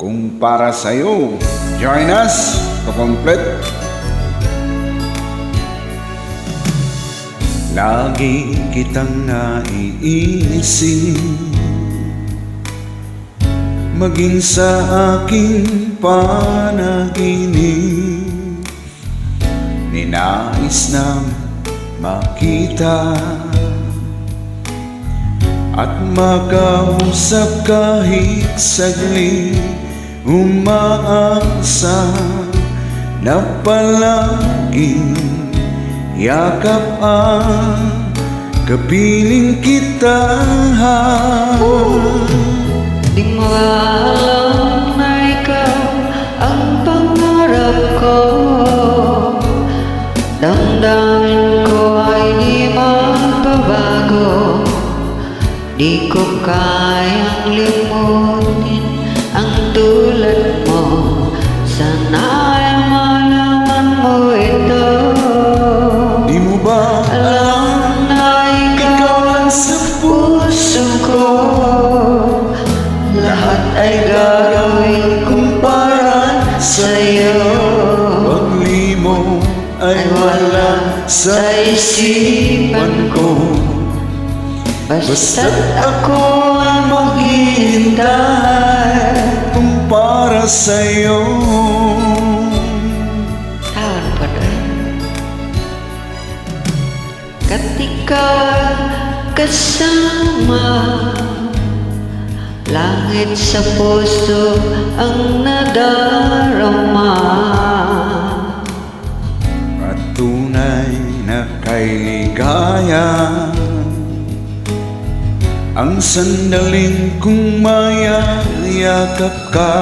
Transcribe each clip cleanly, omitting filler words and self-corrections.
kung para sa'yo. Join us to complete. Lagi kitang naiisip, maging sa aking panaginip. Ninais na makita at makausap kahit saglit. Umaasa na palaging yakap ang kapiling kita. Di mo alam na ikaw ang pangarap ko. Damdamin ko ay di magbabago. Di ko kayang limutin ang tulad mo. Sana ay malaman mo ito. Di mo ba alam na ikaw lang sa puso ko? Lahat ay gagawin kong para sa'yo. pagli mo ay wala sa isipan ko? Basta't ako ay maghihintay Kung para sa'yo. Tahan pa doon. Katika kasama, langit sa puso ang nadarama. At tunay na kay ligaya ang sandaling kung mayayakap ka.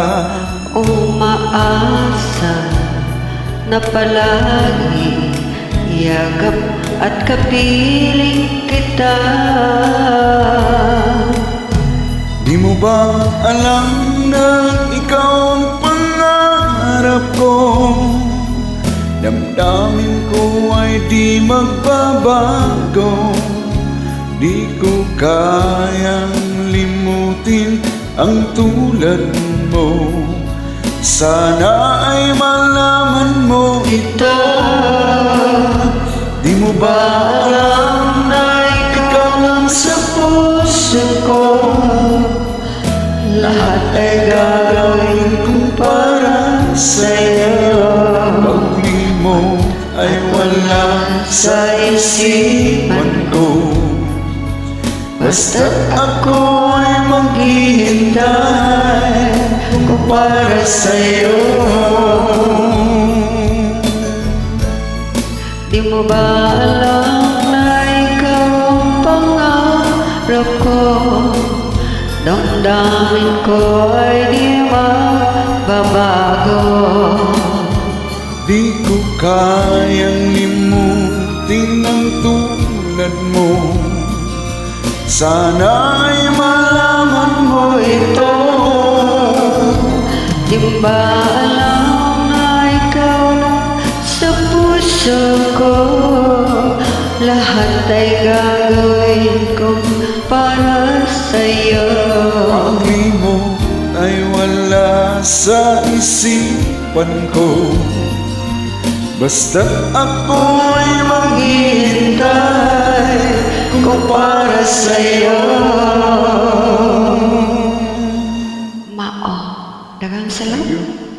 Umaasa na palagi yakap at kapiling kita. Di mo ba alam na ikaw ang pangarap ko? Damdamin ko ay di magbabago. Di ko kayang limutin ang tulad mo. Sana ay malaman mo ito. Di mo ba alam na ikaw lang sa puso ko? Lahat ay gagawin kong para sa'yo. Pagli mo ay wala sa isipan ko. Basta't ako ay maghihintay kung para sa'yo. Di mo ba alam na ikaw ang pangarap ko? Damdamin ko ay di magbabago. Di ko kayang limutin ang tulad mo. Sana ay malaman mo ito. Di mo ba alam na ikaw lang sa puso ko? Lahat ay gagawin ko para sa'yo. Pagli mo ay wala sa isipan ko. Basta't ako ay maghihintay kung para sa'yo. Mao, daghang salamat.